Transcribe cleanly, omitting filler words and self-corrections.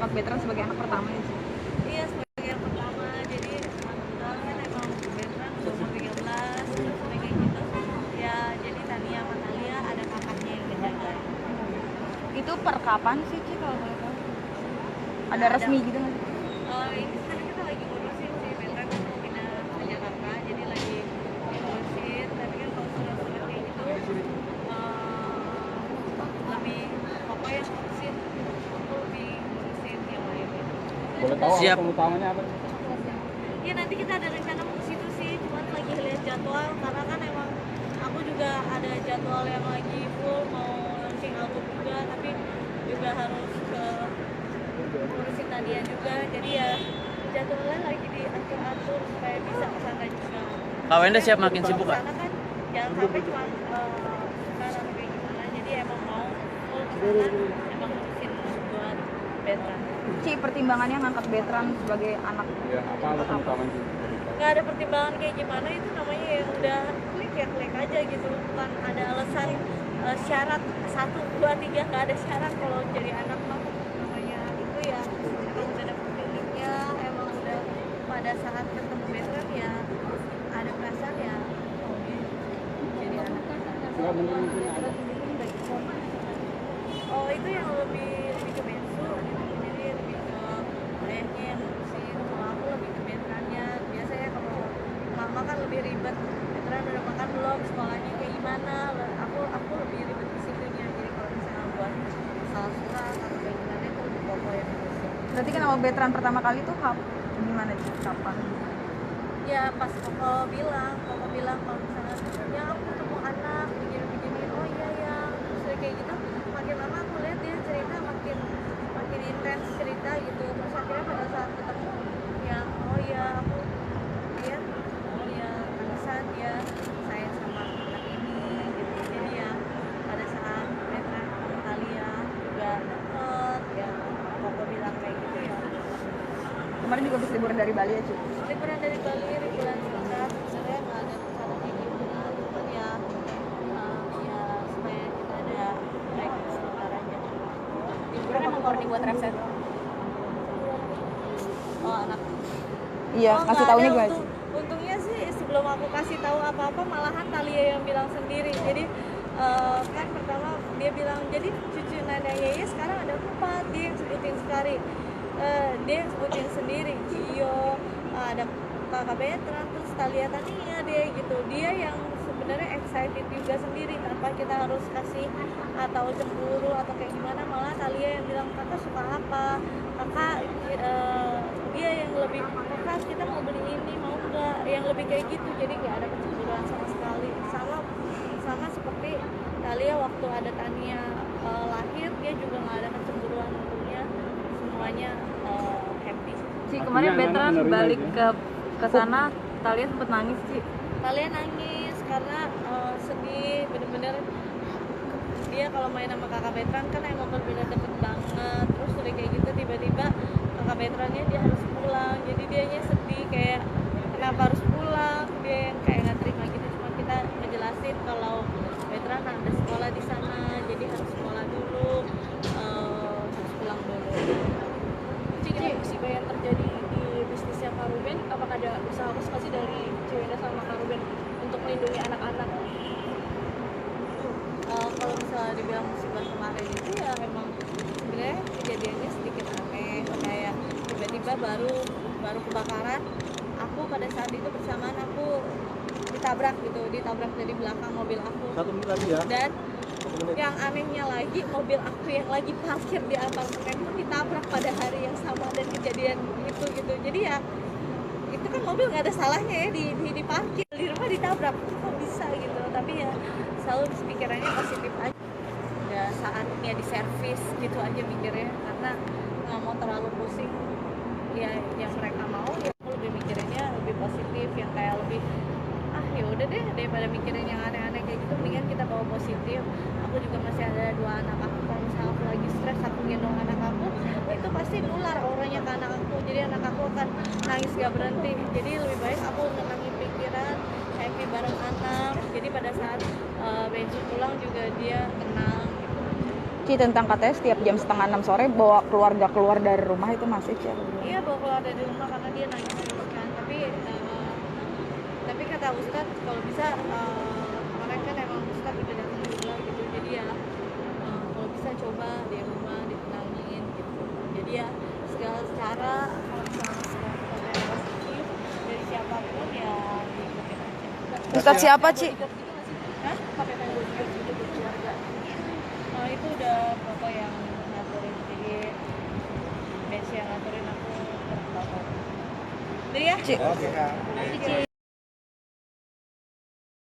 ngangkat veteran sebagai anak pertama ya sih? Iya, sebagai yang pertama. Jadi kan emang veteran umur 13 terus kayak gitu ya. Jadi Tania sama Thalia ada kakaknya yang ngejaga. Itu per kapan sih Ci kalau boleh tahu? Ada resmi gitu nggak sih? Ini sekarang kita lagi ngurusin sih, veteran kan mau pindah ke Jakarta, jadi lagi ngurusin. Tapi kan kalau surat-surat kayak gitu lebih pokoknya ngurusin, aku lebih ngurusin yang lain. Boleh tahu Siap. alasan utamanya apa? Ya nanti kita ada rencana mau ke situ sih, cuman lagi lihat jadwal karena kan emang aku juga ada jadwal yang lagi full mau launching album juga, tapi juga harus ke ngurusin Nadia juga, jadi ya jadwalnya lagi diatur-atur supaya bisa kesana juga. Kak Wenda siap makin sibuk Kak? Kesana kan jangan sampai cuma sekarang kayak gimana, jadi emang mau full kesana, emang ngurusin buat veteran. Ci, pertimbangannya ngangkat veteran sebagai anak Ya, apa alasan utamanya? Nggak ada pertimbangan kayak gimana, itu namanya yang udah klik ya klik aja gitu, bukan ada alasan syarat 1, 2, 3, nggak ada syarat kalau jadi anak mah. Namanya itu ya emang udah dapet feelingnya, emang udah pada saat ketemu veteran ya ada perasaan ya jadi anak. Nggak mungkin ada. Oh itu yang lebih ke bensu, jadi lebih ke ayahnya yang ngurusin, kalau aku lebih ke veterannya. Biasanya kalau mama kan lebih ribet, veteran udah makan belum, sekolahnya kayak gimana, aku lebih ribet di situnya. Jadi kalau misalnya buat salah surat atau kayak gimana itu lebih pokok yang ngurusin. berarti kan awal veteran pertama kali tuh gimana Ci? Kapan? Ya pas koko bilang kalau misalnya ya aku ketemu anak begini-begini, oh iya ya, terus kayak gitu makin lama aku lihat dia cerita makin intens cerita gitu. Terus akhirnya pada saat ketemu ya oh ya aku lihat oh ya alasan dia sayang sama anak ini gitu. Jadi ya pada saat veteran sama Thalia juga deket ya koko bilang kayak gitu ya. Kemarin juga habis liburan dari Bali ya Ci? Liburan dari Bali, liburan singkat, sebenarnya nggak ada rencana kayak gimana, cuman ya ya supaya kita ada break sebentar aja. Liburan emang murni buat reset? Oh anak. Iya, Oh, kasih nggak taunya ada, gimana Ci? untungnya sih sebelum aku kasih tahu apa-apa malahan Thalia yang bilang sendiri. Jadi kan pertama dia bilang jadi cucu Nana Yeye sekarang ada 4, dia yang sebutin sekali. Dia yang sebutin sendiri, Gio, ada kakak veteran, terus Thalia Tania dia gitu. Dia yang sebenarnya excited juga sendiri tanpa kita harus kasih atau cemburu atau kayak gimana. Malah Thalia yang bilang kakak suka apa, kakak dia yang lebih kakak kita mau beli ini mau enggak, yang lebih kayak gitu. Jadi nggak ada kecemburuan sama sekali, sama seperti Thalia waktu ada Tania lahir, dia juga nggak ada kecemburuan, untungnya semuanya happy. Ci, kemarin Artinya veteran anak menerima balik aja. ke sana, Thalia sempet nangis Ci. Thalia nangis karena sedih bener-bener. Dia kalau main sama kakak veteran kan emang bener-bener deket banget, terus udah kayak gitu tiba-tiba kakak veterannya dia harus pulang, jadi dianya sedih kayak kenapa harus pulang, dia yang kayak nggak terima gitu. Cuma kita ngejelasin kalau veteran ada sekolah di sana, jadi harus sekolah dulu, harus pulang dulu. Ci, musibah yang terjadi di bisnisnya Kak Ruben, apakah ada usaha khusus nggak sih dari Cewenda sama Kak Ruben untuk melindungi anak-anak? Kalau misalnya dibilang musibah kemarin itu ya emang sebenarnya kejadiannya sedikit aneh, kayak tiba-tiba baru kebakaran, aku pada saat itu bersamaan aku ditabrak dari belakang mobil aku. 1 menit lagi ya. Dan 1 menit. yang anehnya lagi mobil aku yang lagi parkir di apartemen pun ditabrak pada hari yang sama dan kejadian itu gitu. Jadi ya itu kan mobil nggak ada salahnya ya di parkir, di rumah ditabrak, kok bisa gitu. Tapi ya selalu pikirannya positif aja, ya saatnya di servis gitu aja mikirnya, karena nggak mau terlalu pusing ya yang mereka mau. Ya aku lebih mikirinnya lebih positif, yang kayak lebih ya udah deh daripada mikirin yang aneh-aneh kayak gitu, mendingan kita bawa positif. Aku juga masih ada 2 anak aku, kalau misalnya aku lagi stres aku gendong anak aku, itu pasti nular auranya ke anak aku, jadi anak aku akan nangis gak berhenti. Jadi lebih baik aku nenangin pikiran, happy bareng anak, jadi pada saat Benji pulang juga dia tenang gitu. Ci, tentang katanya setiap jam 5:30 sore bawa keluarga keluar dari rumah itu masih, Ci? Iya, bawa keluar dari rumah karena dia nangis terus kan. Tapi kata Ustadz kalau bisa kemarin kan emang Ustadz udah datang juga gitu. Jadi ya kalau bisa coba di rumah ditenangin gitu. Jadi ya segala cara kalau misalnya sudah ada positif dari siapapun ya diikutin aja. Ustadz siapa, Ci? Hah? Pakai tembok gitu buat keluarga. Itu udah bapak yang ngaturin, jadi bensi yang ngaturin aku berapa. Udah ya? Ci. Oke, Kak.